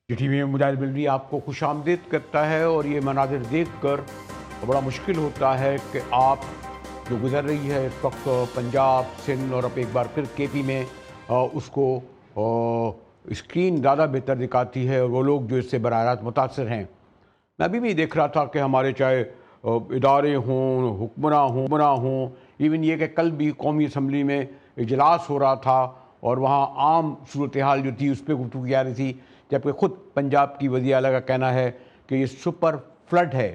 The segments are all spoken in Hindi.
टीवी में मुजाहिद मिलरी आपको खुशामदीद करता है और ये मनाजिर देख कर बड़ा मुश्किल होता है कि आप जो गुजर रही है इस वक्त पंजाब, सिंध और अब एक बार फिर केपी में उसको स्क्रीन ज़्यादा बेहतर दिखाती है और वो लोग जो इससे बराह रास्त मुतासर हैं। मैं अभी भी देख रहा था कि हमारे चाहे इदारे हों, हुक्मरां हों, इवन ये कि कल भी कौमी असम्बली में इजलास हो रहा था और वहाँ आम सूरत हाल जो थी उस पर गुफ्तगू की जा रही थी, जबकि ख़ुद पंजाब की वज़ीर आला का कहना है कि ये सुपर फ्लड है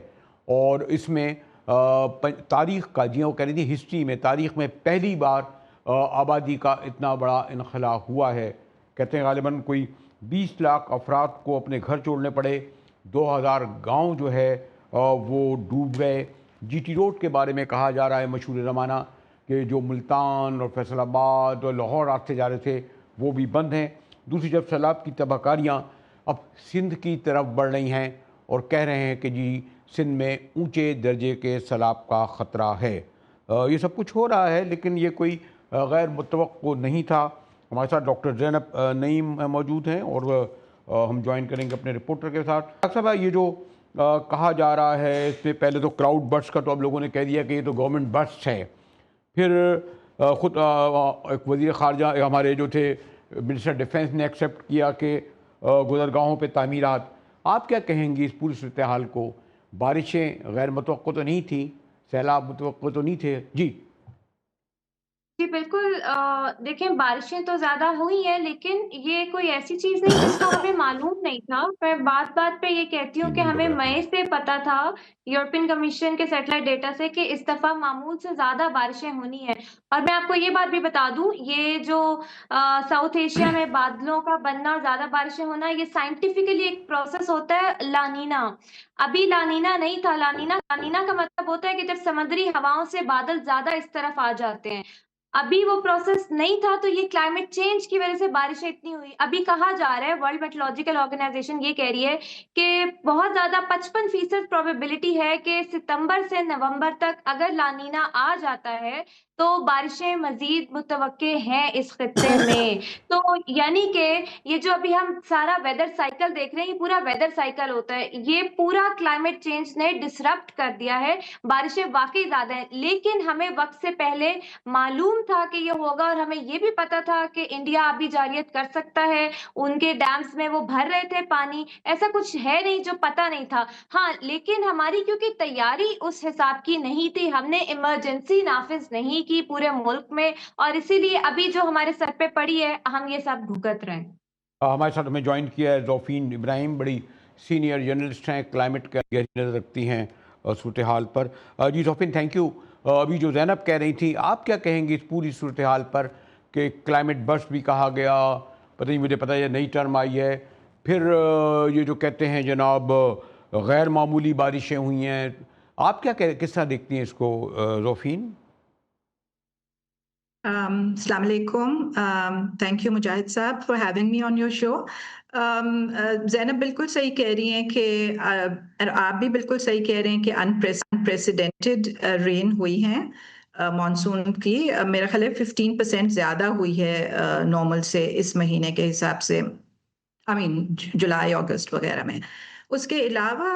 और इसमें तारीख़ का, जी वो कह रही थी, हिस्ट्री में, तारीख़ में पहली बार आबादी का इतना बड़ा इनखला हुआ है। कहते हैं ग़ालिबन कोई 20 लाख अफराद को अपने घर छोड़ने पड़े, 2000 गाँव जो है वो डूब गए। जीटी रोड के बारे में कहा जा रहा है मशहूर ज़माना कि जो मुल्तान और फैसलाबाद और लाहौर रास्ते जा रहे थे वो भी बंद हैं। दूसरी तरफ सैलाब की तबाहकारियाँ अब सिंध की तरफ बढ़ रही हैं और कह रहे हैं कि जी सिंध में ऊंचे दर्जे के सैलाब का ख़तरा है। ये सब कुछ हो रहा है लेकिन ये कोई गैर मुतवक्को नहीं था। हमारे साथ डॉक्टर ज़ैनब नईम मौजूद हैं और हम ज्वाइन करेंगे अपने रिपोर्टर के साथ। डॉक्टर साहब, ये जो कहा जा रहा है इसमें पहले तो क्राउड बर्स्ट का तो अब लोगों ने कह दिया कि ये तो गवर्नमेंट बर्स्ट है, फिर ख़ुद एक वज़ीर ख़ारजा हमारे जो थे मिनिस्टर डिफेंस ने एक्सेप्ट किया कि गुज़रगाहों पे तामीरात। आप क्या कहेंगी इस पूरी सूरत हाल को? बारिशें गैर मुतवक्को तो नहीं थी, सैलाब मुतवक्को तो नहीं थे जी। जी, बिल्कुल देखें बारिशें तो ज़्यादा हुई हैं, लेकिन ये कोई ऐसी चीज़ नहीं जिसका हमें मालूम नहीं था। मैं बात-बात पे ये कहती हूँ जी, कि बंद हो हमें गया। मई से पता था, यूरोपियन कमीशन के सैटेलाइट डेटा से कि इस दफ़ा मामूल से ज़्यादा बारिशें होनी हैं। और मैं आपको ये बात भी बता दूँ, ये जो साउथ एशिया में बादलों का बनना और ज़्यादा बारिशें होना, ये साइंटिफिकली एक प्रोसेस होता है ला नीना। अभी ला नीना नहीं था, ला नीना का मतलब होता है कि जब समुद्री हवाओं से बादल ज़्यादा इस तरफ आ जाते हैं। अभी वो प्रोसेस नहीं था, तो ये क्लाइमेट चेंज की वज़ह से बारिशें इतनी हुई। अभी कहा जा रहा है, वर्ल्ड मेट्रोलॉजिकल ऑर्गनाइज़ेशन ये कह रही है कि बहुत ज़्यादा 55% प्रोबेबिलिटी है कि सितंबर से नवंबर तक अगर ला नीना आ जाता है, तो बारिशें मज़ीद मुतवक्के हैं इस खित्ते में। तो यानी कि ये जो अभी हम सारा वेदर साइकिल देख रहे हैं, ये पूरा वेदर साइकिल होता है। ये पूरा क्लाइमेट चेंज ने डिसरप्ट कर दिया है, बारिशें वाक़ई ज़्यादा हैं। लेकिन हमें वक़्त से पहले मालूम था कि ये होगा और हमें ये भी पता था कि इंडिया अभी जारियत कर सकता है, उनके डैम्स में वो भर रहे थे पानी, ऐसा कुछ है नहीं जो पता नहीं था। हाँ, लेकिन हमारी क्योंकि तैयारी उस हिसाब की नहीं थी, हमने इमरजेंसी नाफ़िज़ नहीं की पूरे मुल्क में और इसीलिए अभी जो हमारे सर पे पड़ी है, हम ये सब भुगत रहे हैं। हमारे साथ हमें ज्वाइन किया है ज़ोफ़ीन इब्राहिम, बड़ी सीनियर जर्नलिस्ट हैं, क्लाइमेट का गहरी नज़र रखती हैं सूरत हाल पर। जी ज़ोफ़ीन, थैंक यू। अभी जो ज़ैनब कह रही थी, आप क्या कहेंगी इस पूरी सूरत हाल पर कि क्लाइमेट बर्स्ट भी कहा गया, पता नहीं, मुझे पता है ये नई टर्म आई है, फिर ये जो कहते हैं जनाब गैर मामूली बारिशें हुई हैं, आप क्या किस तरह देखती हैं इसको ज़ोफ़ीन? Assalamu alaikum. Thank you मुजाहिद साहब for having me on your show. Zainab बिल्कुल सही कह रही हैं कि और आप भी बिल्कुल सही कह रहे हैं कि अनप्रेसिडेंटेड रेन हुई है मॉनसून की। मेरा ख्याल है 15% ज़्यादा हुई है नॉर्मल से इस महीने के हिसाब से, आई मीन जुलाई अगस्त वगैरह में। उसके अलावा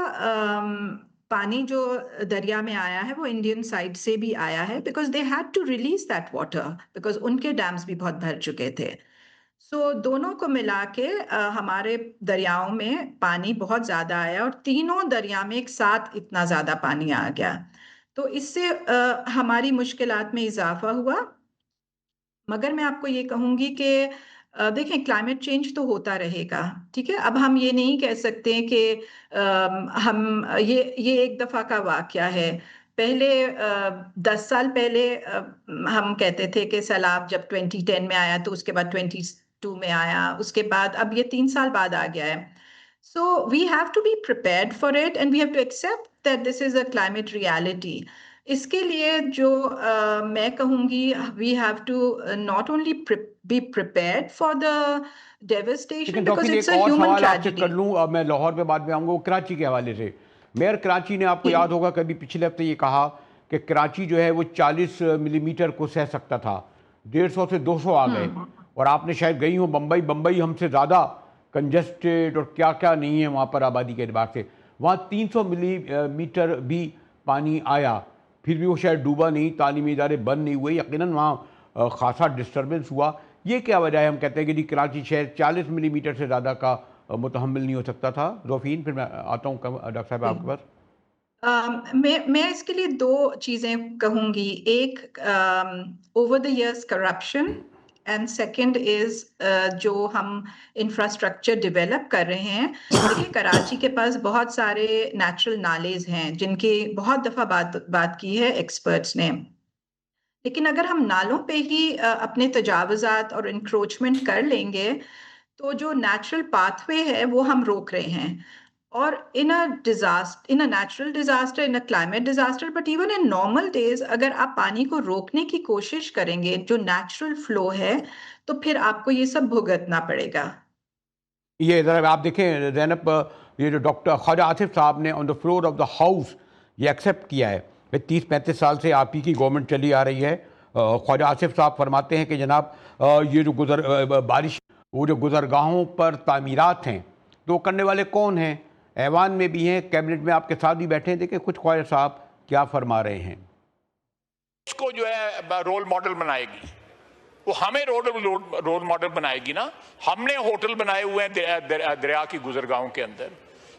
पानी जो दरिया में आया है वो इंडियन साइड से भी आया है because they had to release that water because उनके डैम्स भी बहुत भर चुके थे। सो दोनों को मिला के हमारे दरियाओं में पानी बहुत ज़्यादा आया और तीनों दरिया में एक साथ इतना ज़्यादा पानी आ गया। तो इससे हमारी मुश्किलात में इजाफा हुआ। मगर मैं आपको ये कहूँगी कि देखें क्लाइमेट चेंज तो होता रहेगा, ठीक है? अब हम ये नहीं कह सकते हैं कि हम ये एक दफ़ा का वाक़या है। पहले 10 साल पहले हम कहते थे कि सैलाब जब 2010 में आया तो उसके बाद 22 में आया, उसके बाद अब ये 3 साल बाद आ गया है। So we have to be prepared for it and we have to accept that this is a climate reality. इसके लिए जो मैं कहूँगी we have to not only be prepared for the लेकिन devastation because डॉक्टर, it's एक a और human सवाल आपसे tragedy. कर लूँ, अब मैं लाहौर पे बाद में आऊँगा, वो कराची के हवाले से। मेयर कराची ने, आपको याद होगा, कभी पिछले हफ्ते ये कहा कि कराची जो है वो 40 मिलीमीटर को सह सकता था, 150 से 200 आ गए। और आपने शायद गई हो बम्बई, बम्बई हमसे ज़्यादा कंजस्टेड और क्या क्या नहीं है वहाँ पर आबादी के एतबार से। वहाँ 300 मिलीमीटर भी पानी आया, फिर भी वो शायद डूबा नहीं, तालीमी इदारे बंद नहीं हुए, यकीनन वहाँ खासा डिस्टर्बेंस हुआ। ये क्या वजह है? हम कहते हैं कि जी कराची शहर 40 मिलीमीटर से ज़्यादा का मुतहम्मिल नहीं हो सकता था। जोफीन, फिर मैं आता हूँ डॉक्टर साहब आपके पास। मैं इसके लिए दो चीजें कहूंगी। एक, over the years corruption, and second is जो हम इंफ्रास्ट्रक्चर डेवलप कर रहे हैं। देखिए, कराची के पास बहुत सारे नेचुरल नालेज हैं जिनकी बहुत दफा बात की है एक्सपर्ट्स ने, लेकिन अगर हम नालों पे ही अपने तजावुजात और इंक्रोचमेंट कर लेंगे तो जो नेचुरल पाथवे है वो हम रोक रहे हैं। और in a disaster, in a natural disaster, in a climate disaster, but even in normal days, अगर आप पानी को रोकने की कोशिश करेंगे जो नेचुरल फ्लो है, तो फिर आपको ये सब भुगतना पड़ेगा। ये ज़रा आप देखें ज़ैनब, ये जो डॉक्टर ख्वाजा आसिफ साहब ने on the floor of the house ये एक्सेप्ट किया है कि 30-35 साल से आप ही की गवर्नमेंट चली आ रही है। ख्वाजा आसिफ साहब फरमाते हैं कि जनाब ये जो बारिश, वो जो गुजरगाहों पर तामीरात हैं तो करने वाले कौन हैं? ऐवान में भी हैं, कैबिनेट में आपके साथ भी बैठे हैं। देखिए खुद ख्वाजा साहब क्या फरमा रहे हैं। इसको जो है रोल मॉडल बनाएगी, वो हमें रोल मॉडल बनाएगी ना। हमने होटल बनाए हुए हैं दरिया की गुजरगाहों के अंदर,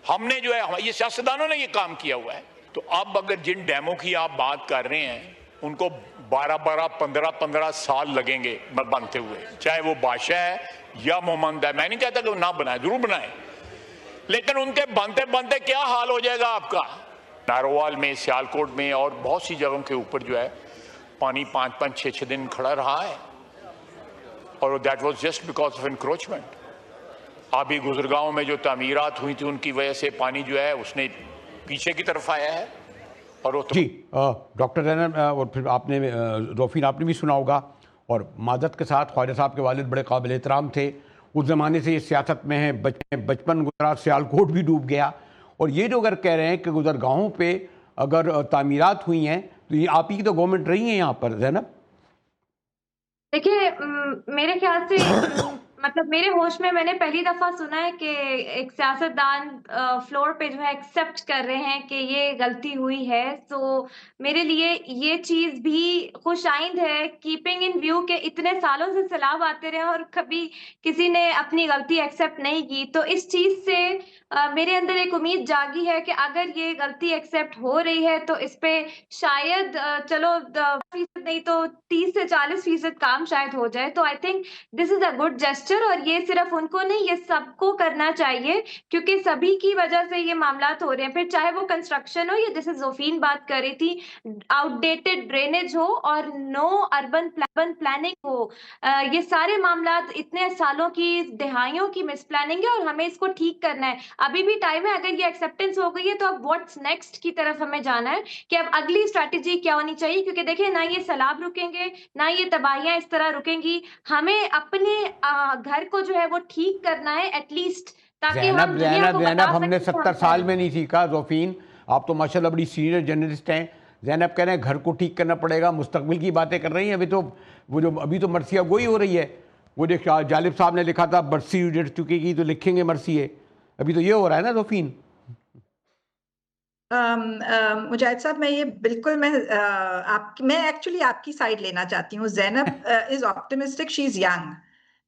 हमने जो है, ये सियासतदानों ने ये काम किया हुआ है। तो अब अगर जिन डैमों की आप बात कर रहे हैं उनको 12-12, 15-15 साल लगेंगे बनते हुए, चाहे वो बादशाह है या मोहम्मद है। मैं नहीं कहता कि वो ना बनाए, जरूर बनाए, लेकिन उनके बनते बनते क्या हाल हो जाएगा आपका। नारोवाल में, सियालकोट में और बहुत सी जगहों के ऊपर जो है पानी 5-5, 6-6 दिन खड़ा रहा है, और that was just because of encroachment. आबी गुजरगाहों में जो तामीरात हुई थी उनकी वजह से पानी जो है उसने पीछे की तरफ आया है। और वो जी डॉक्टर ज़ैनब, और फिर आपने जोफीन आपने भी सुना होगा, और मादत के साथ ख्वाजा साहब के वालिद बड़े काबिल एहतराम थे, उस ज़माने से ये सियासत में है। बचपन गुजरा, सियालकोट भी डूब गया। और ये जो अगर कह रहे हैं कि गुजरगाहों पे अगर तामीरात हुई हैं तो ये आप ही की तो गवर्नमेंट रही है यहाँ पर ज़ैनब। देखिए, मेरे ख्याल से मतलब मेरे होश में मैंने पहली दफा सुना है कि एक सियासतदान फ्लोर पे जो है एक्सेप्ट कर रहे हैं कि ये गलती हुई है। तो मेरे लिए ये चीज भी खुशाइंद है, कीपिंग इन व्यू के इतने सालों से सैलाब आते रहे और कभी किसी ने अपनी गलती एक्सेप्ट नहीं की। तो इस चीज से मेरे अंदर एक उम्मीद जागी है कि अगर ये गलती एक्सेप्ट हो रही है तो इस पे शायद चलो 10% नहीं तो 30 से 40% काम शायद हो जाए। तो I think this is a good gesture, और ये सिर्फ उनको नहीं, ये सबको करना चाहिए, क्योंकि सभी की वजह से ये मामलात हो रहे हैं। फिर चाहे वो कंस्ट्रक्शन हो, या जैसे जोफीन बात कर रही थी, आउटडेटेड ड्रेनेज हो और नो अर्बन प्लानिंग हो, ये सारे मामलात इतने सालों की, दहाइयों की मिस प्लानिंग है और हमें इसको ठीक करना है। अभी भी टाइम है। अगर ये एक्सेप्टेंस हो गई है तो अब व्हाट्स नेक्स्ट की तरफ हमें जाना है कि अब अगली स्ट्रैटेजी क्या होनी चाहिए, क्योंकि देखिए ना ये सैलाब रुकेंगे, ना ये तबाहियां इस तरह रुकेंगी। हमें अपने घर को जो है वो ठीक करना है एटलीस्ट, ताकि हम ज़ैनब दुनिया ज़ैनब को ज़ैनब बता हमने सकें कि 70 हम साल में नहीं सीखा। जोफीन, आप तो माशाल्लाह बड़ी सीनियर जर्नलिस्ट हैं। ज़ैनब कह रहे हैं घर को ठीक करना पड़ेगा, मुस्तकबिल की बातें कर रही हैं। अभी तो वो जो अभी तो मरसिया गोई हो रही है। वो जो जालिब साहब ने लिखा था बरसी उजड़ चुकेगी तो लिखेंगे मरसिए, अभी तो ये हो रहा है ना जोफीन। मुजाहिद साहब, मैं ये बिल्कुल मैं एक्चुअली आपकी साइड लेना चाहती हूँ। Zainab is optimistic, she is young,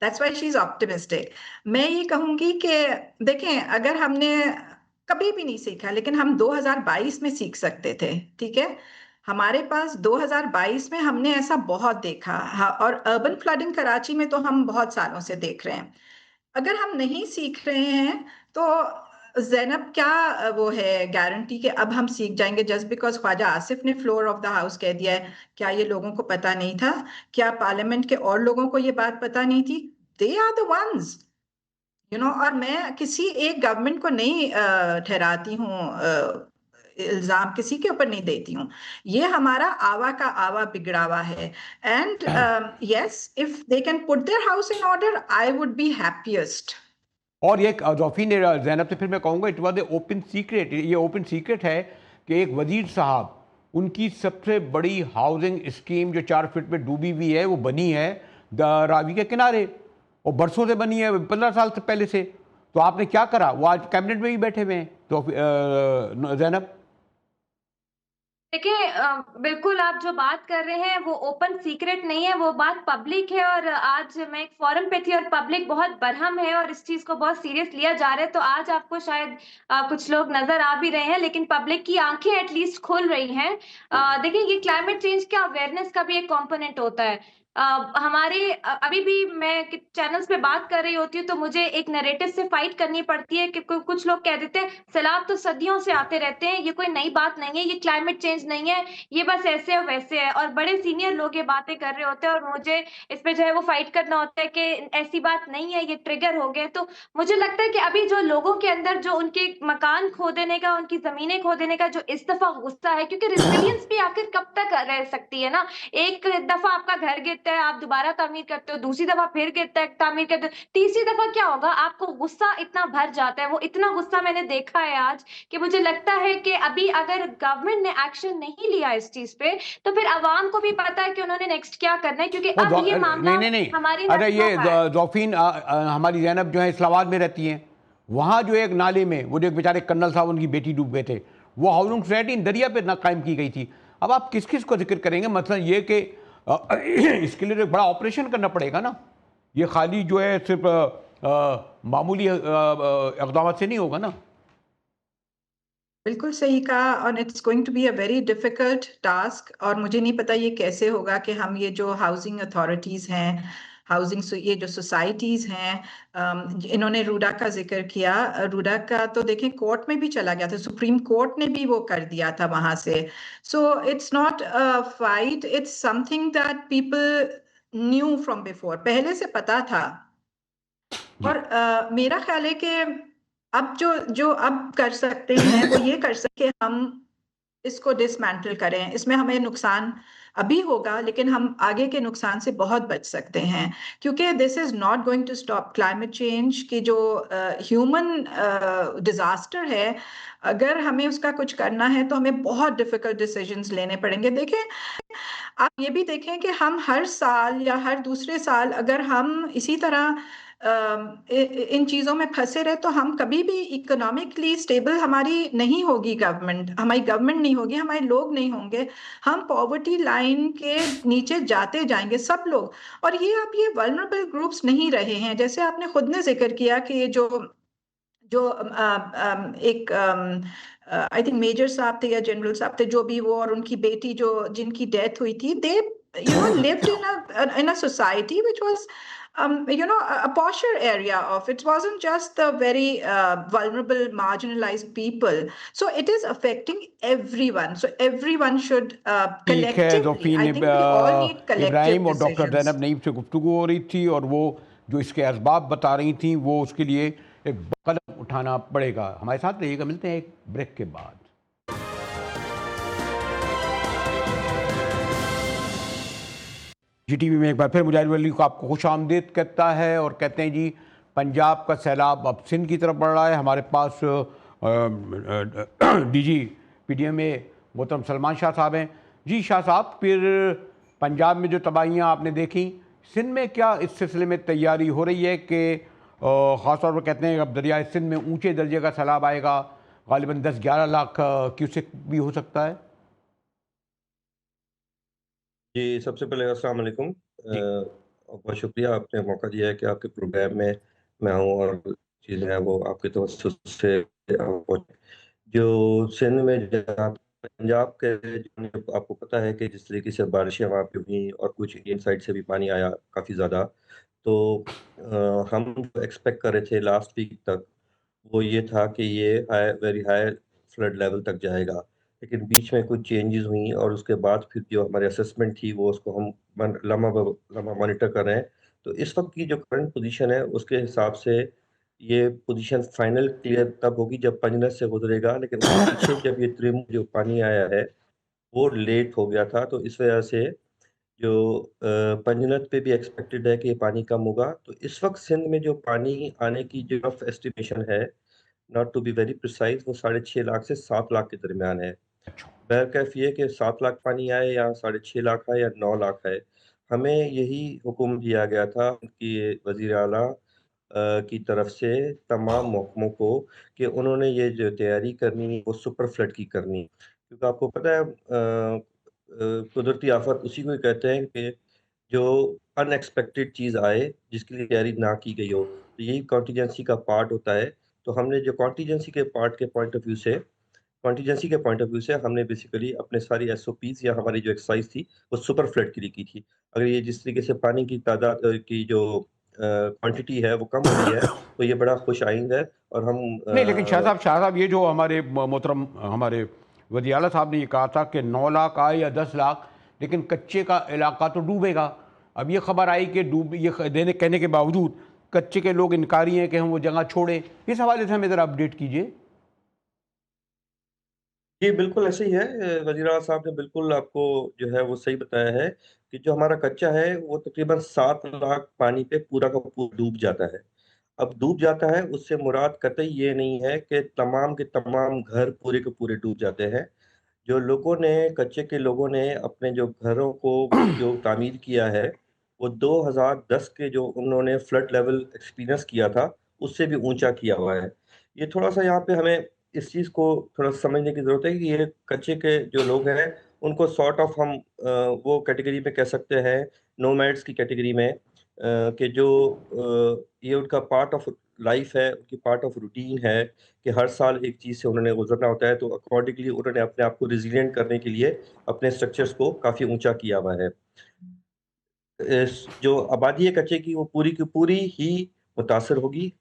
that's why she is optimistic. मैं ये कहूंगी कि देखें, अगर हमने कभी भी नहीं सीखा, लेकिन हम 2022 में सीख सकते थे, ठीक है। हमारे पास 2022 में हमने ऐसा बहुत देखा, और अर्बन फ्लडिंग कराची में तो हम बहुत सालों से देख रहे हैं। अगर हम नहीं सीख रहे हैं तो ज़ैनब क्या वो है गारंटी कि अब हम सीख जाएंगे जस्ट बिकॉज ख्वाजा आसिफ ने फ्लोर ऑफ द हाउस कह दिया है? क्या ये लोगों को पता नहीं था? क्या पार्लियामेंट के और लोगों को ये बात पता नहीं थी? दे आर द वंस, और मैं किसी एक गवर्नमेंट को नहीं ठहराती हूँ, इल्जाम किसी के ऊपर नहीं देती हूँ। ये हमारा आवा का आवा बिगड़ावा है। And yes, if they can put their house in order, I would be happiest. और ये जोफीन ने ज़ैनब से फिर मैं कहूँगा it was a open secret, ये ओपन सीक्रेट है कि एक वजीर साहब, उनकी सबसे बड़ी हाउसिंग स्कीम जो 4 फीट में डूबी हुई है वो बनी है रावी के किनारे, और बरसों से बनी है, 15 साल से पहले से। तो आपने क्या करा? वो आज कैबिनेट में ही बैठे हुए हैं। तो ज़ैनब, देखिए बिल्कुल आप जो बात कर रहे हैं वो ओपन सीक्रेट नहीं है, वो बात पब्लिक है और आज मैं एक फोरम पे थी और पब्लिक बहुत बरहम है और इस चीज़ को बहुत सीरियस लिया जा रहा है। तो आज आपको शायद कुछ लोग नज़र आ भी रहे हैं, लेकिन पब्लिक की आँखें एट लीस्ट खुल रही हैं। देखिए ये क्लाइमेट चेंज का अवेयरनेस का भी एक कॉम्पोनेंट होता है। हमारे अभी भी मैं कि चैनल्स पे बात कर रही होती हूँ, तो मुझे एक नैरेटिव से फाइट करनी पड़ती है कि कुछ लोग कह देते हैं, सैलाब तो सदियों से आते रहते हैं, ये कोई नई बात नहीं है, ये क्लाइमेट चेंज नहीं है, ये बस ऐसे है वैसे है और बड़े सीनियर लोग ये बातें कर रहे होते हैं और मुझे इस पे जो है वो फाइट करना होता है कि ऐसी बात नहीं है, ये ट्रिगर हो गए। तो मुझे लगता है कि अभी जो लोगों के अंदर जो उनके मकान खो देने का, उनकी ज़मीनें खो देने का जो इस दफ़ा गुस्सा है, क्योंकि रेज़िलियंस भी आखिर कब तक रह सकती है ना? एक दफ़ा आपका घर गिरता है, आप दोबारा तामीर करते हो, दूसरी दफ़ा फिर गिरता है, तामीर करते हो, तीसरी दफ़ा क्या होगा? आपको गुस्सा इतना भर जाता है, वो इतना गुस्सा मैंने देखा है आज कि मुझे लगता है कि अभी अगर गवर्नमेंट ने एक्शन नहीं लिया इस चीज़ पे, तो फिर अवाम को भी पता है कि उन्होंने नेक्स्ट क्या करना है क्योंकि वो अब ये नहीं मामला नहीं नहीं, हमारी अरे नस्लों ये का है। जोफीन, हमारी ज़ैनब जो है इस्लामाबाद में रहती हैं। वहाँ जो एक नाले में वो जो एक बेचारे कर्नल साहब, उनकी बेटी डूब गए थे, वो हाउसिंग सोसाइटी दरिया पे ना कायम की गई थी। अब आप किस किस को जिक्र करेंगे? मतलब ये कि इसके लिए तो एक बड़ा ऑपरेशन करना पड़ेगा ना। ये खाली जो है सिर्फ मामूली इक़दाम से नहीं होगा ना। बिल्कुल सही कहा और it's going to be a very difficult task और मुझे नहीं पता ये कैसे होगा कि हम ये जो हाउसिंग अथॉरिटीज़ हैं, ये जो सोसाइटीज़ हैं, इन्होंने रूडा का जिक्र किया। रूडा का तो देखें कोर्ट में भी चला गया था, सुप्रीम कोर्ट ने भी वो कर दिया था वहाँ से। So it's not a fight, it's something that people new from before, पहले से पता था। जी। और मेरा ख्याल है कि अब जो जो अब कर सकते हैं वो ये कर सकते हैं, हम इसको डिसमेंटल करें। इसमें हमें नुकसान अभी होगा लेकिन हम आगे के नुकसान से बहुत बच सकते हैं, क्योंकि this is not going to stop climate change की जो ह्यूमन डिजास्टर है। अगर हमें उसका कुछ करना है तो हमें बहुत डिफिकल्ट डिसीजंस लेने पड़ेंगे। देखें, आप ये भी देखें कि हम हर साल या हर दूसरे साल अगर हम इसी तरह इन चीज़ों में फंसे रहे तो हम कभी भी इकोनॉमिकली स्टेबल हमारी नहीं होगी गवर्नमेंट, हमारी गवर्नमेंट नहीं होगी, हमारे लोग नहीं होंगे, हम पॉवर्टी लाइन के नीचे जाते जाएंगे सब लोग। और ये वल्नरेबल ग्रुप्स नहीं रहे हैं, जैसे आपने खुद ने जिक्र किया कि ये जो जो एक आई थिंक मेजर साहब थे या जनरल साहब थे, जो भी वो, और उनकी बेटी जो जिनकी डेथ हुई थी, दे lived in a society which was a posher area of, it wasn't just the very vulnerable marginalized people, so it is affecting everyone, so everyone should ठीक है collectively, जोफीन, I think we all need collective Ibrahim और डॉक्टर decisions. ज़ैनब नईम से गुफ्तगू हो रही थी और वो जो इसके असबाब बता रही थी, वो उसके लिए एक कदम उठाना पड़ेगा। हमारे साथ रहिएगा, मिलते हैं एक ब्रेक के बाद। GTV में एक बार फिर मुजाहिद वली को आपको खुश आमदीद कहता है और कहते हैं जी, पंजाब का सैलाब अब सिंध की तरफ बढ़ रहा है। हमारे पास DG PDM में मोहतरम सलमान शाह साहब हैं। जी शाह साहब, फिर पंजाब में जो तबाहियाँ आपने देखी, सिंध में क्या इस सिलसिले में तैयारी हो रही है कि ख़ासतौर पर कहते हैं अब दरियाए सिंध में ऊँचे दर्जे का सैलाब आएगा, ग़ालिबन 10-11 लाख क्यूसेक भी हो सकता है? जी, सबसे पहले अस्सलाम वालेकुम। जी। बहुत शुक्रिया, आपने मौका दिया है कि आपके प्रोग्राम में मैं आऊँ और चीज़ें हैं वो आपके तवज्जुह से पहुँचे। जो सिंध में जहाँ पंजाब के आपको पता है कि जिस तरीके से बारिशें वहाँ पे हुई और कुछ इंडियन साइड से भी पानी आया काफ़ी ज़्यादा। तो हम जो एक्सपेक्ट कर रहे थे लास्ट वीक तक, वो ये था कि ये वेरी हाई फ्लड लेवल तक जाएगा। लेकिन बीच में कुछ चेंजेस हुई और उसके बाद फिर जो हमारी असेसमेंट थी वो उसको हम लम्हा मॉनिटर कर रहे हैं। तो इस वक्त की जो करंट पोजीशन है उसके हिसाब से ये पोजीशन फाइनल क्लियर तब होगी जब पंजनद से गुजरेगा, लेकिन उसके पीछे जब ये त्रिम जो पानी आया है वो लेट हो गया था, तो इस वजह से जो पंजनद पे भी एक्सपेक्टेड है कि ये पानी कम होगा। तो इस वक्त सिंध में जो पानी आने की जो रफ एस्टिमेशन है, not to be very precise, वो 6.5 लाख से 7 लाख के दरमियान है। बहरकैफ ये कि 7 लाख पानी आए या 6.5 लाख आए या 9 लाख आए, हमें यही हुक्म दिया गया था उनकी वज़ीर आला की तरफ से तमाम महकमों को कि उन्होंने ये जो तैयारी करनी है वो सुपर फ्लड की करनी है। क्योंकि आपको पता है कुदरती आफत उसी को ही कहते हैं कि जो अनएक्सपेक्टेड चीज़ आए जिसके लिए तैयारी ना की गई हो, तो यही कॉन्टीजेंसी का पार्ट होता है। तो हमने जो कॉन्टीजेंसी के पार्ट के पॉइंट ऑफ व्यू से कॉन्टीजेंसी के पॉइंट ऑफ व्यू से हमने बेसिकली अपने सारी एसओपीज या हमारी जो एक्सरसाइज थी वो सुपर फ्लड के लिए की थी। अगर ये जिस तरीके से पानी की तादाद की जो क्वांटिटी है वो कम हो रही है तो ये बड़ा खुश आइंद है। और हम नहीं, लेकिन शाह साहब ये जो हमारे मोहतरम हमारे वज़ीर आला साहब ने ये कहा था कि 9 लाख आए या 10 लाख, लेकिन कच्चे का इलाका तो डूबेगा। अब ये खबर आई कि डूब ये देने कहने के बावजूद कच्चे के लोग इनकारी हैं कि हम वो जगह छोड़ें। इस हवाले से हमें ज़रा अपडेट कीजिए। जी, बिल्कुल ऐसे ही है। वज़ीर आला साहब ने बिल्कुल आपको जो है वो सही बताया है कि जो हमारा कच्चा है वो तकरीबन 7 लाख पानी पे पूरा का पूरा डूब जाता है। अब डूब जाता है उससे मुराद कतई ये नहीं है कि तमाम के तमाम घर पूरे के पूरे डूब जाते हैं। जो लोगों ने कच्चे के लोगों ने अपने जो घरों को जो तामीर किया है, वो 2010 के जो उन्होंने फ्लड लेवल एक्सपीरियंस किया था, उससे भी ऊँचा किया हुआ है। ये थोड़ा-सा यहाँ पे हमें इस चीज़ को थोड़ा समझने की ज़रूरत है कि ये कच्चे के जो लोग हैं, उनको सॉर्ट ऑफ हम वो कैटेगरी में कह सकते हैं, नोमैड्स की कैटेगरी में कि जो ये उनका पार्ट ऑफ लाइफ़ है, उनकी पार्ट ऑफ रूटीन है कि हर साल एक चीज़ से उन्होंने गुज़रना होता है, तो अकॉर्डिंगली उन्होंने अपने आप को रेज़िलिएंट करने के लिए अपने स्ट्रक्चर्स को काफ़ी ऊँचा किया हुआ है। इस जो आबादी है कच्चे की वो पूरी की पूरी ही मुतासिर होगी।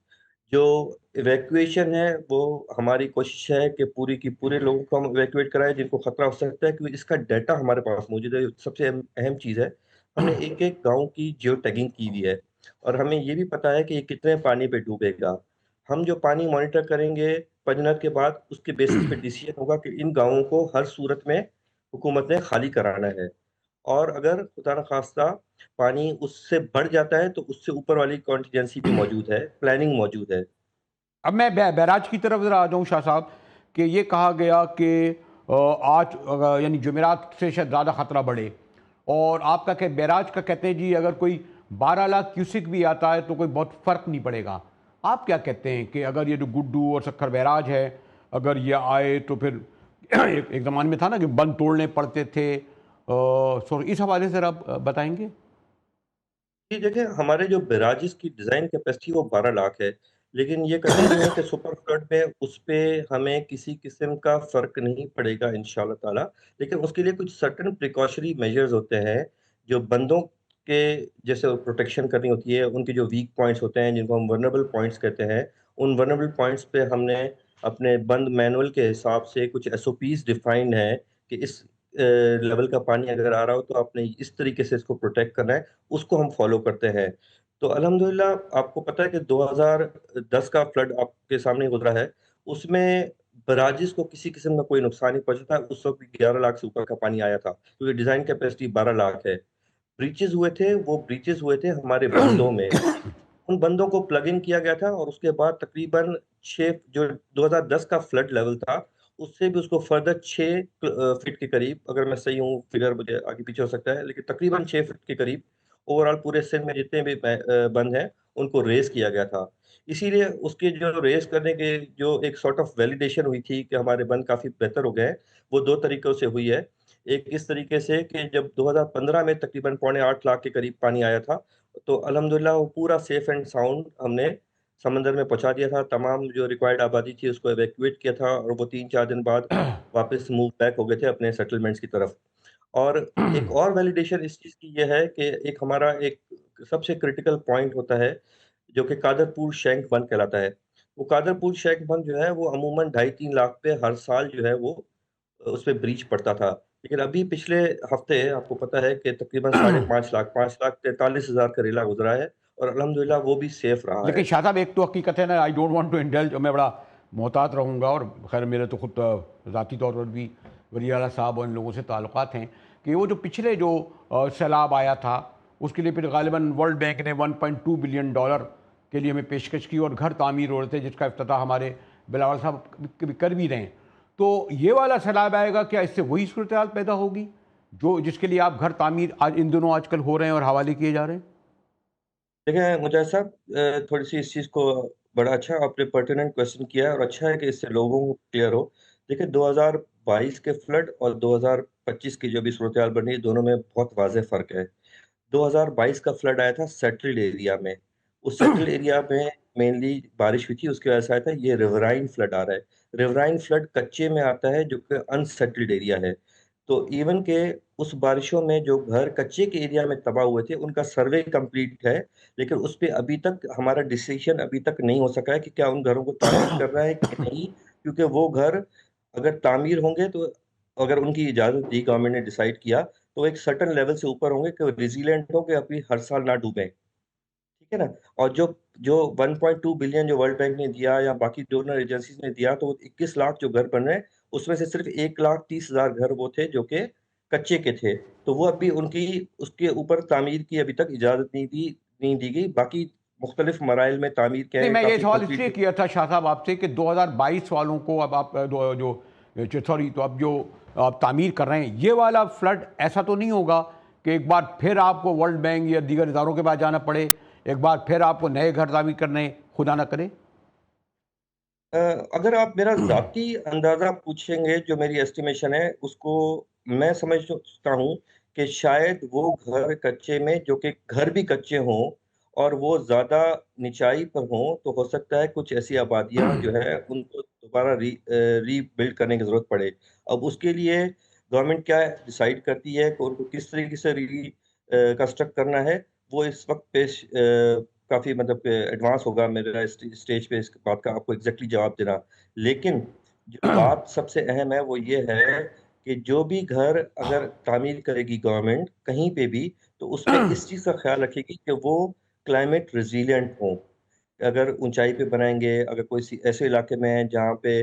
जो इवैक्यूएशन है वो हमारी कोशिश है कि पूरी की पूरे लोगों को हम इवैक्यूएट कराएँ जिनको खतरा हो सकता है, क्योंकि इसका डाटा हमारे पास मौजूद है। सबसे अहम अहम चीज़ है, हमने एक-एक गाँव की जियो टैगिंग की हुई है और हमें ये भी पता है कि ये कितने पानी पे डूबेगा। हम जो पानी मॉनिटर करेंगे 5 मिनट के बाद उसके बेसिस पे डिसीजन होगा कि इन गाँवों को हर सूरत में हुकूमत ने खाली कराना है। और अगर खुदा न खास्ता पानी उससे बढ़ जाता है तो उससे ऊपर वाली कॉन्टीजेंसी भी मौजूद है, प्लानिंग मौजूद है। अब मैं बैराज की तरफ ज़रा आ जाऊँ शाह साहब, कि ये कहा गया कि आज यानी जुमेरात से शायद ज़्यादा ख़तरा बढ़े, और आपका क्या बैराज का कहते हैं जी अगर कोई 12 लाख क्यूसिक भी आता है तो कोई बहुत फ़र्क नहीं पड़ेगा। आप क्या कहते हैं कि अगर ये जो गुड्डू और सक्खर बैराज है, अगर ये आए तो फिर एक ज़माने में था ना कि बंद तोड़ने पड़ते थे, सो इस हवाले से ज़रा आप बताएंगे। जी, देखिए हमारे जो बैराजेस की डिज़ाइन कैपेसिटी वो 12 लाख है, लेकिन ये कतई नहीं है कि सुपर फ्लड में उसपे हमें किसी किस्म का फ़र्क नहीं पड़ेगा इंशाअल्लाह ताला। लेकिन उसके लिए कुछ सर्टेन प्रिकॉशनरी मेजर्स होते हैं, जो बंदों के जैसे प्रोटेक्शन करनी होती है, उनके जो वीक पॉइंट्स होते हैं, जिनको हम वल्नरेबल पॉइंट्स कहते हैं, उन वल्नरेबल पॉइंट्स पे हमने अपने बंद मैनुअल के हिसाब से कुछ एसओपीज़ डिफाइंड हैं कि इस लेवल का पानी अगर आ रहा हो तो आपने इस तरीके से इसको प्रोटेक्ट करना है, उसको हम फॉलो करते हैं। तो अल्हम्दुलिल्लाह आपको पता है कि 2010 का फ्लड आपके सामने गुज़रा है, उसमें बराजिस को किसी किस्म का कोई नुकसान नहीं पहुँचा था, उस वक़्त भी 11 लाख से ऊपर का पानी आया था, क्योंकि डिज़ाइन कैपेसिटी 12 लाख है। ब्रीचेज़ हुए थे, वो ब्रीचेज़ हुए थे हमारे बंदों में। उन बंदों को प्लग इन किया गया था और उसके बाद तकरीबन 6 जो 2010 का फ्लड लेवल था, उससे भी उसको फर्दर 6 फीट के करीब, अगर मैं सही हूँ, फिगर मुझे आगे-पीछे हो सकता है, लेकिन तकरीबन 6 फीट के करीब ओवरऑल पूरे सिंध में जितने भी बंद हैं, उनको रेज़ किया गया था। इसीलिए उसके जो रेज़ करने के जो एक सॉर्ट ऑफ वैलिडेशन हुई थी कि हमारे बंद काफ़ी बेहतर हो गए हैं, वो 2 तरीकों से हुई है। एक इस तरीके से कि जब 2015 में तकरीबन पौने 8 लाख के करीब पानी आया था, तो अल्हम्दुलिल्लाह वो पूरा सेफ एंड साउंड हमने समंदर में पहुँचा दिया था। तमाम जो रिक्वायर्ड आबादी थी उसको इवैक्यूएट किया था और वो 3-4 दिन बाद वापस मूव बैक हो गए थे अपने सेटलमेंट्स की तरफ। और एक और वैलिडेशन इस चीज़ की ये है कि एक हमारा एक सबसे क्रिटिकल पॉइंट होता है, जो कि कादरपुर शैंक बंद कहलाता है। वो कादरपुर शैंक बंद जो है वो अमूमन 2.5-3 लाख पे हर साल जो है वो उसपे ब्रीच पड़ता था। लेकिन अभी पिछले हफ्ते आपको पता है कि तकरीबन साढ़े 5 लाख 43,000 का रेला गुज़रा है और अल्हम्दुलिल्लाह वो भी सेफ रहा लेकिन है। शाह साहब एक तो हकीकत है ना, I don't want to indulge, मैं बड़ा मोहतात रहूँगा, और खैर मेरे तो खुद ज़ाती तौर पर भी वली आला साहब और इन लोगों से ताल्लुकात हैं कि वो जो पिछले जो सैलाब आया था उसके लिए फिर गालिबन वर्ल्ड बैंक ने $1.2 बिलियन के लिए हमें पेशकश की और घर तामीर हो रहे थे, जिसका इफ्तिताह हमारे बिलावल साहब कभी कर भी रहे हैं। तो ये वाला सैलाब आएगा, क्या इससे वही सूरत हाल पैदा होगी जो जिसके लिए आप घर तामीर आज इन दिनों आजकल हो रहे हैं और हवाले किए जा रहे हैं? देखिए मुजाहिद साहब, थोड़ी सी इस चीज़ को बड़ा अच्छा आपने पर्टिनेंट क्वेश्चन किया है और अच्छा है कि इससे लोगों को क्लियर हो। देखिए 2022 के फ्लड और 2025 की जो भी सूरत हाल बनी है, दोनों में बहुत वाज़ेह फ़र्क है। 2022 का फ्लड आया था सेटल्ड एरिया में। उस सेटल्ड एरिया में मेनली बारिश हुई थी, उसकी वजह से आया था। ये रिवराइन फ्लड आ रहा है। रिवराइन फ्लड कच्चे में आता है जो कि अनसेटल्ड एरिया है। तो इवन के उस बारिशों में जो घर कच्चे के एरिया में तबाह हुए थे उनका सर्वे कंप्लीट है, लेकिन उस पे अभी तक हमारा डिसीजन अभी तक नहीं हो सका है कि क्या उन घरों को तामीर करना है कि नहीं, क्योंकि वो घर अगर तामीर होंगे तो अगर उनकी इजाज़त दी, गवर्नमेंट ने डिसाइड किया, तो एक सर्टेन लेवल से ऊपर होंगे कि रिजिलिएंट हो कि अभी हर साल ना डूबें। ठीक है ना? और जो जो 1.2 बिलियन जो वर्ल्ड बैंक ने दिया या बाकी डोनर एजेंसीज ने दिया, तो 21 लाख जो घर बन रहे हैं, उसमें से सिर्फ 1,30,000 घर वो थे जो कि कच्चे के थे। तो वो अभी उनकी उसके ऊपर तामीर की अभी तक इजाज़त नहीं दी गई। बाकी मुख्तलिफ मराइल में तामीर के नहीं, हैं, मैं ये काफ़ी सवाल इसलिए कंप्लीट। किया था शाह साहब आपसे कि 2022 वालों को अब आप सॉरी, तो अब जो आप तामीर कर रहे हैं ये वाला फ्लड, ऐसा तो नहीं होगा कि एक बार फिर आपको वर्ल्ड बैंक या दीगर इदारों के पास जाना पड़े, एक बार फिर आपको नए घर तामीर करने, खुदा ना करे? अ, अगर आप मेरा ज़ाती अंदाज़ा पूछेंगे, जो मेरी एस्टिमेशन है, उसको मैं समझता हूँ कि शायद वो घर कच्चे में, जो कि घर भी कच्चे हों और वो ज़्यादा निचाई पर हों, तो हो सकता है कुछ ऐसी आबादियाँ जो है उनको दोबारा रीबिल्ड करने की ज़रूरत पड़े। अब उसके लिए गवर्नमेंट क्या डिसाइड करती है कि उनको किस तरीके से कंस्ट्रक्ट करना है, वो इस वक़्त काफ़ी मतलब एडवांस होगा मेरा स्टेज पे इस बात का आपको एग्जैक्टली जवाब देना। लेकिन जो बात सबसे अहम है वो ये है कि जो भी घर अगर तामीर करेगी गवर्नमेंट कहीं पे भी, तो उसमें इस चीज़ का ख्याल रखेगी कि वो क्लाइमेट रेजिलिएंट हो। अगर ऊंचाई पे बनाएंगे, अगर कोई ऐसे इलाके में है जहाँ पे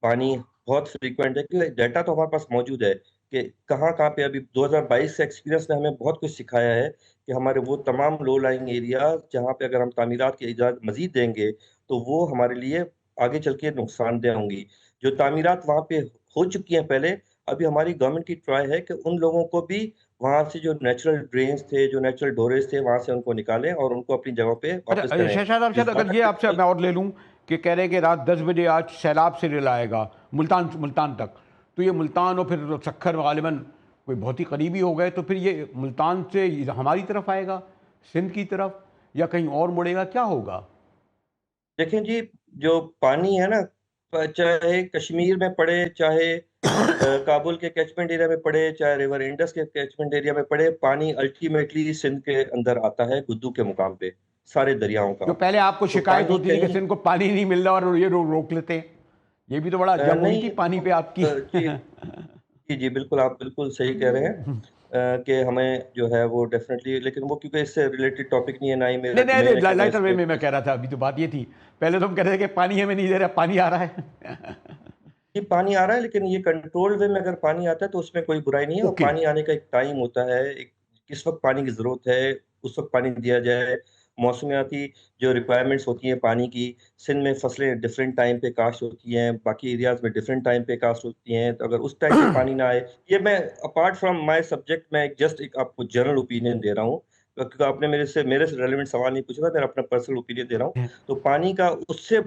पानी बहुत फ्रीक्वेंट है, क्योंकि डाटा तो हमारे पास मौजूद है कि कहाँ-कहाँ पे अभी 2022 से एक्सपीरियंस ने हमें बहुत कुछ सिखाया है कि हमारे वो तमाम लो लाइंग एरिया जहाँ पे अगर हम तामीरात की इजाज़त मज़ीद देंगे, तो वो हमारे लिए आगे चल के नुकसानदेह होंगी। जो तामीरात वहाँ पे हो चुकी हैं पहले, अभी हमारी गवर्नमेंट की ट्राई है कि उन लोगों को भी वहाँ से जो नेचुरल ड्रेन्स थे, जो नेचुरल ड्योरेज थे, वहाँ से उनको निकालें और उनको अपनी जगहों पे अच्छा, वापस करें। शहशाद साहब, जिस शायद अगर जहाँ ये तक आपसे मैं और ले लूँ कि कह रहे हैं कि रात 10 बजे आज सैलाब से रेल आएगा मुल्तान तक, तो ये मुल्तान और फिर सख्खर गालिबन कोई बहुत ही करीबी हो गए, तो फिर ये मुल्तान से हमारी तरफ आएगा, सिंध की तरफ, या कहीं और मुड़ेगा, क्या होगा? देखें जी, जो पानी है ना, चाहे कश्मीर में पड़े, चाहे काबुल के कैचमेंट एरिया में पड़े, चाहे रिवर इंडस के कैचमेंट एरिया में पड़े, पानी अल्टीमेटली सिंध के अंदर आता है, गुद्दू के मुकाम पे, सारे दरियाओं का। जो पहले आपको तो शिकायत पानी होती थी कि कहीं सिंध को पानी नहीं मिल रहा और ये रोक लेते हैं, ये भी तो बड़ा जंग हुई थी नहीं पानी वो पे आपकी। जी जी जी, बिल्कुल आप बिल्कुल सही कह रहे हैं कि हमें जो है वो डेफिनेटली, लेकिन वो क्योंकि इससे रिलेटेड टॉपिक नहीं है, ना ही मेरा नहीं नहीं डोमेन है नहीं, कि मैं लाइटर इस वे पे में मैं कह रहा था, अभी तो बात ये थी, पहले तो हम कह रहे थे कि पानी हमें नहीं दे रहा, पानी आ रहा है। ये पानी आ रहा है, लेकिन ये कंट्रोल्ड वे में अगर पानी आता है तो उसमें कोई बुराई नहीं है। और ओके। पानी आने का एक टाइम होता है, एक किस वक्त पानी की ज़रूरत है उस वक्त पानी दिया जाए। मौसमियाती जो रिक्वायरमेंट्स होती हैं पानी की, सिंध में फसलें डिफरेंट टाइम पे काश्त होती हैं, बाकी एरियाज में डिफरेंट टाइम पे काश्त होती हैं, तो अगर उस टाइम पे पानी ना आए, ये मैं अपार्ट फ्रॉम माय सब्जेक्ट, मैं जस्ट एक आपको जनरल ओपिनियन दे रहा हूँ, क्योंकि आपने मेरे से रेलेवेंट सवाल नहीं पूछा था, मैं अपना पर्सनल ओपिनियन दे रहा हूँ। तो पानी का उससे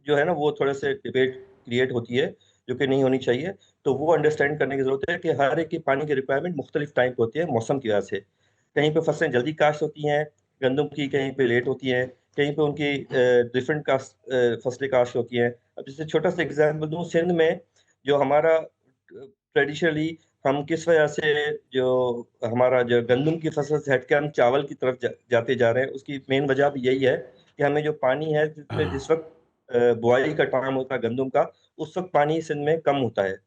जो है ना वो थोड़े से डिबेट क्रिएट होती है, जो कि नहीं होनी चाहिए। तो वो अंडरस्टैंड करने की ज़रूरत है कि हर एक की पानी की रिक्वायरमेंट मुख्तलिफ टाइम पे होती है मौसम की वजह से। कहीं पे फसलें जल्दी काश्त होती हैं गंदम की, कहीं पे लेट होती हैं, कहीं पे उनकी डिफरेंट कास्ट फसलें काश्त होती हैं। अब जैसे छोटा सा एग्जाम्पल दूँ, सिंध में जो हमारा ट्रेडिशनली हम किस वजह से जो हमारा जो गंदम की फसल से हटके हम चावल की तरफ जाते जा रहे हैं, उसकी मेन वजह भी यही है कि हमें जो पानी है जिस वक्त बुआई का टाइम होता है गंदम का, उस वक्त पानी सिंध में कम होता है।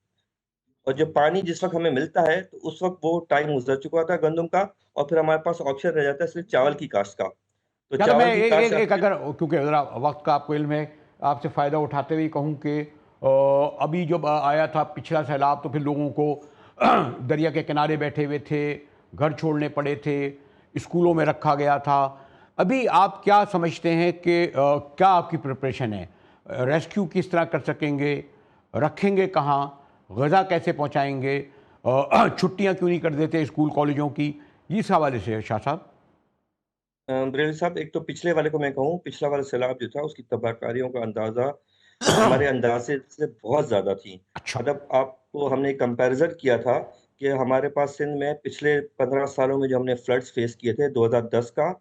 और जो पानी जिस वक्त हमें मिलता है तो उस वक्त वो टाइम गुजर चुका होता है गंदम का, और फिर हमारे पास ऑप्शन रह जाता है सिर्फ चावल की काश्त का। तो चलो, मैं चावल की काश्त एक आपकी। अगर, क्योंकि ज़रा वक्त का आपको इल्म है, आपसे फ़ायदा उठाते हुए कहूँ कि अभी जब आया था पिछला सैलाब, तो फिर लोगों को दरिया के किनारे बैठे हुए थे, घर छोड़ने पड़े थे, स्कूलों में रखा गया था। अभी आप क्या समझते हैं कि क्या आपकी प्रिपरेशन है? रेस्क्यू किस तरह कर सकेंगे? रखेंगे कहाँ? ग़ज़ा कैसे पहुँचाएंगे? छुट्टियाँ क्यों नहीं कर देते स्कूल कॉलेजों की? इस हवाले से शाह साहब। बरेली साहब, एक तो पिछले वाले को मैं कहूँ, पिछला वाला सैलाब जो था उसकी तबाहकारियों का अंदाजा हमारे अंदाजे से बहुत ज्यादा थी। अच्छा। मतलब आपको हमने कंपैरिजन किया था कि हमारे पास सिंध में पिछले 15 सालों में जो हमने फ्लड्स फेस किए थे, 2010 का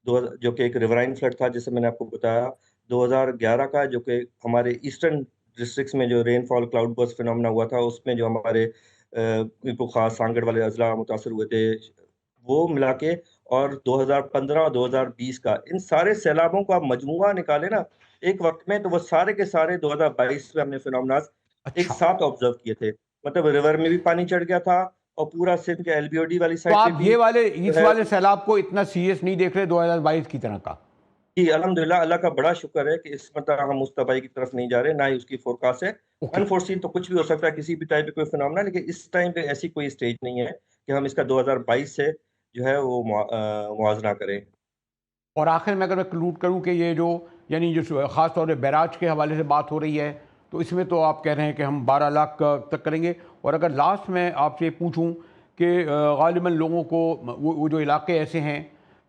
जो कि एक रिवराइन फ्लड था जैसे मैंने आपको बताया, 2011 का जो कि हमारे ईस्टर्न डिस्ट्रिक्ट्स में जो रेनफॉल क्लाउड बर्स्ट फिनोमेना हुआ था, उसमें जो हमारे खास सांगड़ वाले अजला मुतासर हुए थे, वो मिला के, और 2015 और 2020 का, इन सारे सैलाबों का आप मजमुआ निकाले ना एक वक्त में, तो वो सारे के सारे 2022 में हमने फिनोमेना एक अच्छा, साथ ऑब्जर्व किए थे। मतलब रिवर में भी पानी चढ़ गया था और पूरा सिंध के एलबीओडी वाली तो साइड पे आप भी ये वाले जो इस है। वाले सैलाब को इतना सीरियस नहीं देख रहे 2022 की तरह का? जी अल्हम्दुलिल्लाह, अल्लाह का बड़ा शुक्र है कि इस मतलब हम उस तबाही की तरफ नहीं जा रहे, ना ही उसकी फोरकास्ट है। ओके। अनफोर्सीन तो कुछ भी हो सकता है, किसी भी टाइप का कोई फिनोमेना, लेकिन इस टाइम पे ऐसी कोई स्टेज नहीं है कि हम इसका 2022 से जो है वो मुआवजा करें। और आखिर में अगर मैं कंक्लूड करूं कि ये जो यानी जो ख़ास तौर पे बैराज के हवाले से बात हो रही है, तो इसमें तो आप कह रहे हैं कि हम 12 लाख तक करेंगे। और अगर लास्ट में आपसे पूछूं कि ग़ालिबन लोगों को वो जो इलाके ऐसे हैं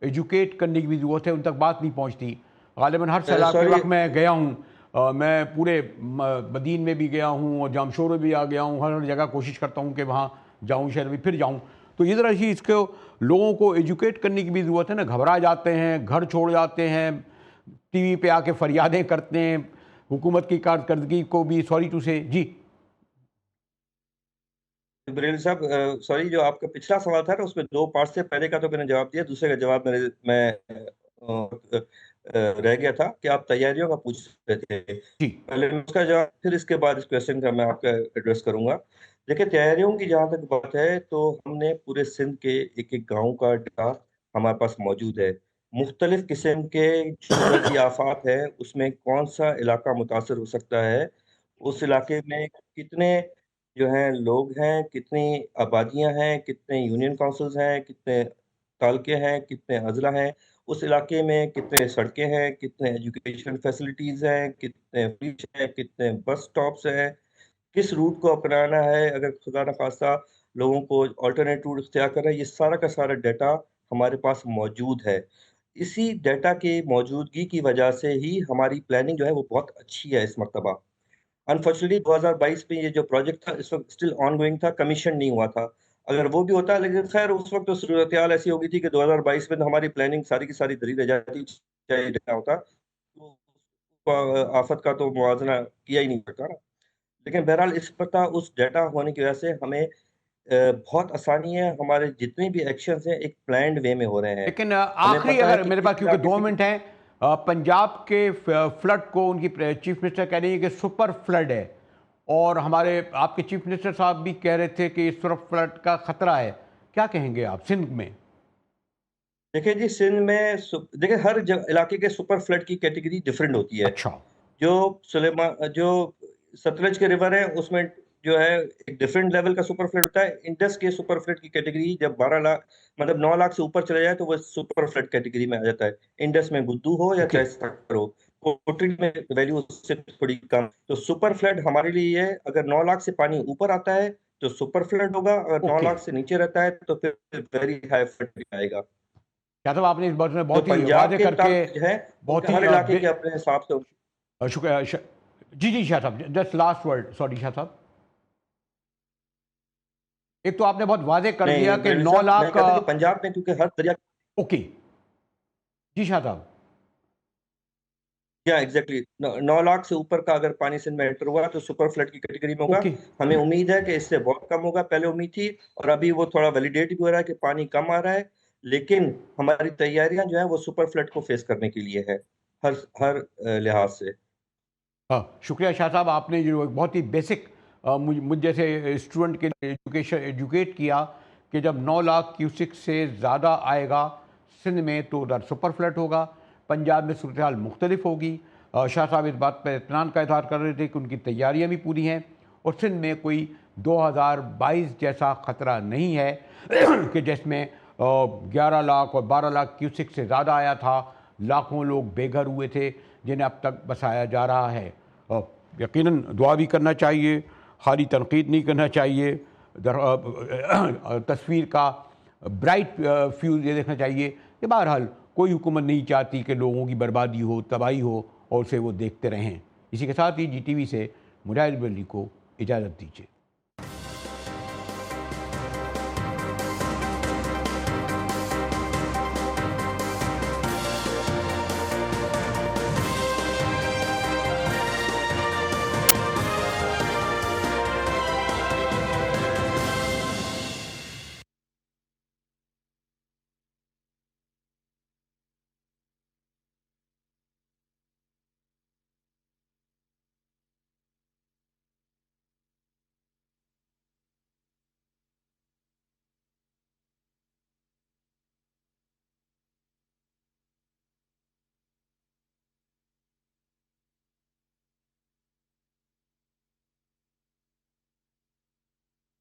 एजुकेट करने की भी ज़रूरत है, उन तक बात नहीं पहुंचती। ग़ालिबन हर सैलाब के सॉरी, वक्त मैं गया हूँ, मैं पूरे मदीन में भी गया हूँ और जामशोर में भी आ गया हूँ, हर जगह कोशिश करता हूँ कि वहाँ जाऊँ, शहर में फिर जाऊँ। तो ये ज़रा सी इसको लोगों को एजुकेट करने की भी ज़रूरत है ना। घबरा जाते हैं, घर छोड़ जाते हैं, टीवी पे आके फरियादें करते हैं हुकूमत की कारकर्दगी को भी। सॉरी टू से जी। बरेली साहब, सॉरी, जो आपका पिछला सवाल था ना उसमें दो पार्ट से, पहले का तो मैंने जवाब दिया, दूसरे का जवाब मैं रह गया था कि आप तैयारियों का पूछ रहे थे। जी। पहले मैं उसका जवाब, फिर इसके बाद इस क्वेश्चन का मैं आपका एड्रेस करूंगा। देखिए, तैयारियों की जहाँ तक बात है तो हमने पूरे सिंध के एक एक गांव का डाटा हमारे पास मौजूद है। मुख्तलिफ किस्म के जो कुदरती आफात है उसमें कौन सा इलाका मुतासर हो सकता है, उस इलाके में कितने जो हैं लोग हैं, कितनी आबादियां हैं, कितने यूनियन काउंसिल्स हैं, कितने तालके हैं, कितने अजला हैं, उस इलाके में कितने सड़कें हैं, कितने एजुकेशन फैसिलिटीज़ हैं, कितने ब्रिज हैं, कितने बस स्टॉप्स हैं, किस रूट को अपनाना है अगर खुदा न खास्ता लोगों को अल्टरनेट रूट इख्तियार करना है, ये सारा का सारा डाटा हमारे पास मौजूद है। इसी डाटा की मौजूदगी की वजह से ही हमारी प्लानिंग जो है वो बहुत अच्छी है इस मरतबा। अनफॉर्चुनेटली 2022 में ये जो प्रोजेक्ट था इस वक्त स्टिल ऑनगोइंग था, कमीशन नहीं हुआ था। अगर वो भी होता, लेकिन खैर उस वक्त तो सूरत हाल ऐसी हो गई थी कि 2022 में तो हमारी प्लानिंग सारी की सारी धरी रह जाती, चाहे रहना होता तो आफत का तो मुआवजा किया ही नहीं सकता ना। लेकिन बहरहाल इस पता उस डाटा होने की वजह से हमें बहुत आसानी है, हमारे जितने भी एक्शंस हैं एक प्लान्ड वे में हो रहे हैं। लेकिन हमें आखिरी, पता है अगर कि मेरे किस पास क्योंकि इलाके 2 से मिनट हैं, पंजाब के फ्लड को उनकी चीफ मिनिस्टर कह रही है कि सुपर फ्लड है, और हमारे आपके चीफ मिनिस्टर साहब भी कह रहे थे कि इस तरफ फ्लड का खतरा है। क्या कहेंगे आप सिंध में? देखिए जी, सिंध में देखिए हर इलाके के सुपर फ्लड की कैटेगरी डिफरेंट होती है। अच्छा। जो जो सतलज के रिवर है उसमें जो है एक डिफरेंट लेवल का सुपर फ्लड होता है। इंडस के सुपर फ्लड की कैटेगरी जब 12 लाख मतलब 9 लाख से ऊपर चला जाए तो वो सुपर फ्लड कैटेगरी में आ जाता है। इंडस में गुद्दू हो या ओके। चाहे सागर हो, कोटरी में वैल्यू उससे थोड़ी कम। तो सुपर फ्लड हमारे लिए ये है, अगर 9 लाख से पानी ऊपर आता है तो सुपर फ्लड होगा, अगर 9 ओके। लाख से नीचे रहता है तो फिर वेरी हाई फ्लड आएगा। यादव, आपने इस बात में तो बहुत ही पंजाब वादे के करके मुताबिक जो है बहुत उनके ही हर इलाके के अपने हिसाब से। शुक्रिया जी जी शाह साहब, just last word. Sorry Shah साहब, एक तो आपने बहुत वादे कर नहीं दिया कि बरेली 9 साहब, मैं लाख कहता कि पंजाब में क्योंकि हर दरिया, ओके जी शाह साहब। क्या एग्जैक्टली 9 लाख से ऊपर का अगर पानी सिंध में एंटर हुआ तो सुपर फ्लड की कैटेगरी में होगा। ओके। हमें उम्मीद है कि इससे बहुत कम होगा, पहले उम्मीद थी और अभी वो थोड़ा वैलिडेट भी हो रहा है कि पानी कम आ रहा है, लेकिन हमारी तैयारियां जो है वो सुपर फ्लड को फेस करने के लिए है हर हर लिहाज से। हाँ, शुक्रिया शाह साहब, आपने जो एक बहुत ही बेसिक मुझ जैसे स्टूडेंट के एजुकेट किया कि जब 9 लाख क्यूसिक से ज़्यादा आएगा सिंध में तो उधर सुपर फ्लड होगा, पंजाब में सूरत हाल मुख्तलिफ होगी। शाह साहब इस बात पर इत्मीनान का इज़हार कर रहे थे कि उनकी तैयारियाँ भी पूरी हैं और सिंध में कोई 2022 जैसा ख़तरा नहीं है कि जिसमें 11 लाख और 12 लाख क्यूसिक से ज़्यादा आया था, लाखों लोग बेघर हुए थे जिन्हें अब तक बसाया जा रहा है। यकीनन दुआ भी करना चाहिए, खाली तनकीद नहीं करना चाहिए, तस्वीर का ब्राइट फ्यूज ये देखना चाहिए कि बहरहाल कोई हुकूमत नहीं चाहती कि लोगों की बर्बादी हो, तबाही हो और उसे वो देखते रहें। इसी के साथ ही GTV से मुजाहिद अली को इजाज़त दीजिए।